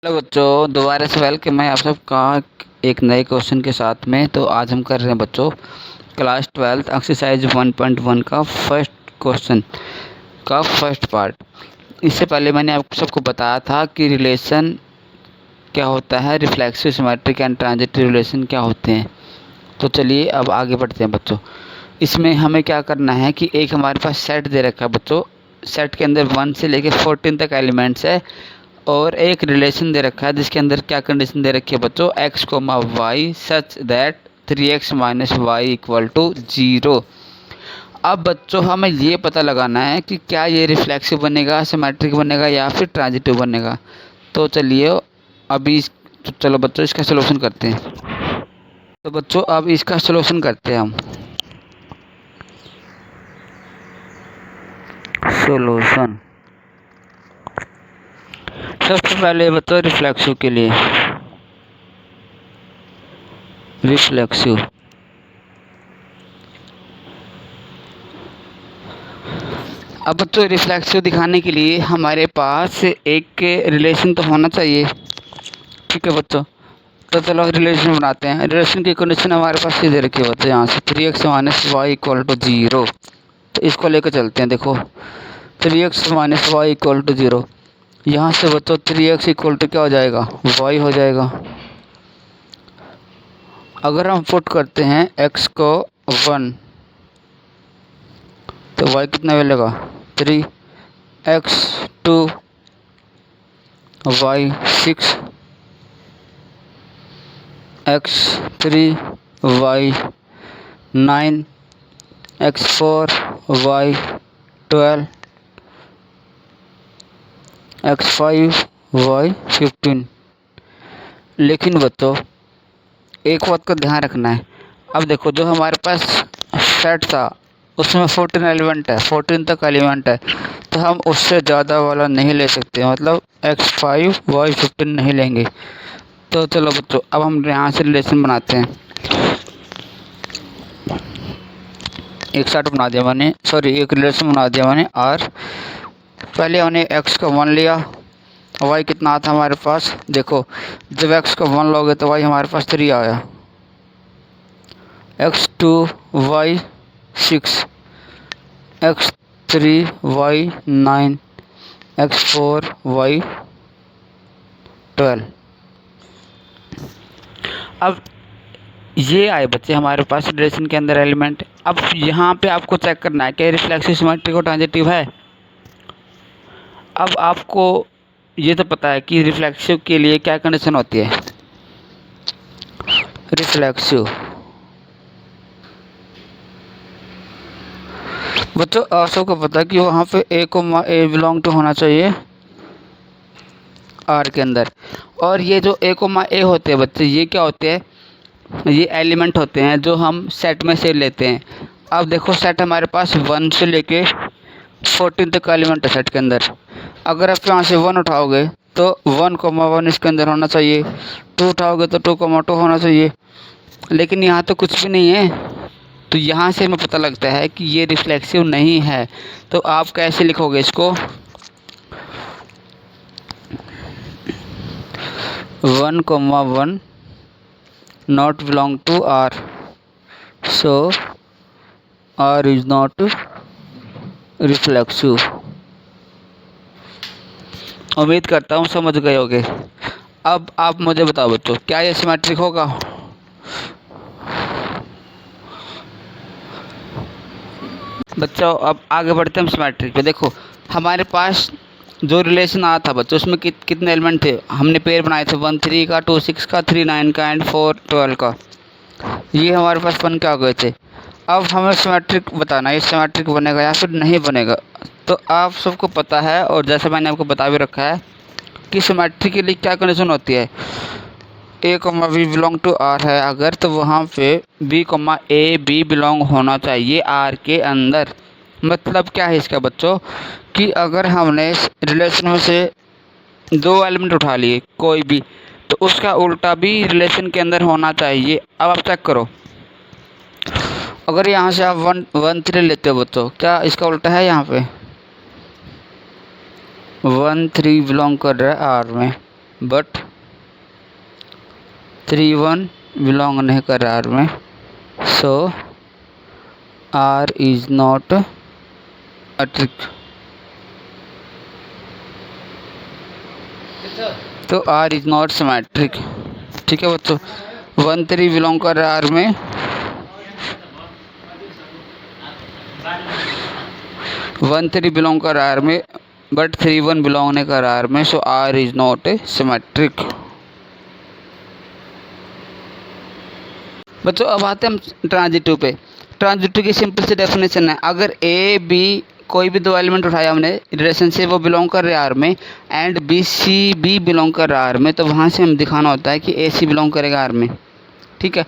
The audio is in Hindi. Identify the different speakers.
Speaker 1: हेलो बच्चों, दोबारा से वेलकम है आप सबका एक नए क्वेश्चन के साथ में। तो आज हम कर रहे हैं बच्चों क्लास 12 एक्सरसाइज 1.1 का फर्स्ट क्वेश्चन का फर्स्ट पार्ट। इससे पहले मैंने आप सबको बताया था कि रिलेशन क्या होता है, reflexive, symmetric and transitive relation क्या होते हैं। तो चलिए अब आगे बढ़ते हैं बच्चों। इसमें हमें क्या करना है कि एक हमारे पास सेट दे रखा है बच्चों। सेट के अंदर 1 से लेकर 14 तक एलिमेंट्स है और एक रिलेशन दे रखा है जिसके अंदर क्या कंडीशन दे रखी है बच्चों, x, y such that 3x minus Y equal to 0। अब बच्चों हमें ये पता लगाना है कि क्या ये रिफ्लेक्सिव बनेगा, सिमेट्रिक बनेगा या फिर ट्रांजिटिव बनेगा। तो चलिए अभी चलो बच्चों इसका सलूशन करते हैं। तो बच्चों अब इसका सलूशन करते हैं हम। सॉल्यूशन सबसे पहले बच्चों रिफ्लेक्सिव के लिए, रिफ्लेक्सिव अब बच्चों रिफ्लेक्सिव दिखाने के लिए हमारे पास एक रिलेशन तो होना चाहिए। ठीक है बच्चों, तो चलो रिलेशन बनाते हैं। रिलेशन की कंडीशन हमारे पास सीधे रखी बच्चों, यहाँ से 3x minus Y equal to 0। तो इसको लेकर चलते हैं। देखो 3x minus Y equal to 0, यहाँ से बच्चों 3x इक्वल टू क्या हो जाएगा, y हो जाएगा। अगर हम पुट करते हैं x को 1 तो y कितना मिलेगा, 3x 2 y 6 x 3 y 9 x 4 y 12 x 5 y 15। लेकिन बच्चों एक बात का ध्यान रखना है। अब देखो जो हमारे पास सेट था उसमें 14 एलिमेंट है, 14 तक एलिमेंट है, तो हम उससे ज़्यादा वाला नहीं ले सकते, मतलब x5 y15 नहीं लेंगे। तो चलो बच्चों अब हम यहाँ से रिलेशन बनाते हैं। एक सेट बना दिया मैंने, सॉरी एक रिलेशन बना दिया मैंने। और पहले हमने x का 1 लिया, y कितना था हमारे पास, देखो जब x का 1 लोगे तो y हमारे पास 3 आया, x2 y 6 x3 y 9 x4 y 12। अब ये आए बच्चे हमारे पास रिलेशन के अंदर एलिमेंट। अब यहाँ पे आपको चेक करना है कि रिफ्लेक्सिव, सिमेट्रिक और ट्रांजिटिव है। अब आपको ये तो पता है कि रिफ्लेक्सिव के लिए क्या कंडीशन होती है। रिफ्लेक्सिव बच्चों आप सबको पता है कि वहाँ पे a बिलोंग टू होना चाहिए R के अंदर। और ये जो a होते हैं बच्चे, ये क्या होते हैं, ये एलिमेंट होते हैं जो हम सेट में से लेते हैं। अब देखो सेट हमारे पास 1 से लेके 14 तक एलिमेंट है सेट के अंदर। अगर आप यहाँ से 1 उठाओगे तो 1,1 इसके अंदर होना चाहिए, 2 उठाओगे तो 2,2 होना चाहिए। लेकिन यहाँ तो कुछ भी नहीं है, तो यहाँ से हमें पता लगता है कि ये रिफ्लेक्सिव नहीं है। तो आप कैसे लिखोगे इसको, 1,1 not belong to R, so R is not reflexive। उम्मीद करता हूँ समझ गए होगे। अब आप मुझे बताओ बच्चों, क्या ये सिमेट्रिक होगा। बच्चों अब आगे बढ़ते हैं हम सिमेट्रिक पे। देखो हमारे पास जो रिलेशन आया था बच्चों उसमें कितने एलिमेंट थे, हमने पेयर बनाए थे 1 3 का, 2 6 का, 3 9 का एंड 4 12 का। ये हमारे पास बन के आ गए थे। अब हमें सिमेट्रिक बताना है, ये सिमेट्रिक बनेगा या फिर नहीं बनेगा। तो आप सबको पता है और जैसे मैंने आपको बता भी रखा है कि सिमेट्रिक के लिए क्या कंडीशन होती है, a, b belong to R है अगर, तो वहाँ पे b, a, b बिलोंग होना चाहिए R के अंदर। मतलब क्या है इसका बच्चों कि अगर हमने रिलेशन में से 2 एलिमेंट उठा लिए कोई भी, तो उसका उल्टा भी रिलेशन के अंदर होना चाहिए। अब आप चेक करो, अगर यहाँ से आप 1 3 लेते हो बच्चों, क्या इसका उल्टा है, यहाँ पे 1 3 बिलोंग कर रहा है R में, बट 3 1 बिलोंग नहीं कर आर में, so R is not a trick. तो आर इज नॉट सिमेट्रिक। ठीक है बच्चों, 1 3 बिलोंग कर रहा है आर में, 1 3 बिलोंग कर रहा है आर में, बट 3 1 बिलोंग नहीं कर रहा है आर में, so R is not a symmetric. बच्चों अब आते हैं हम ट्रांजिटिव पे। ट्रांजिटिव की सिंपल सी डेफिनेशन है, अगर ए बी कोई भी दो एलिमेंट उठाया हमने रिलेशनशिप, वो बिलोंग कर रहे आर में, and B C B belong कर रहा आर में, तो वहाँ से हम दिखाना होता है कि ए सी बिलोंग करेगा आर में। ठीक है।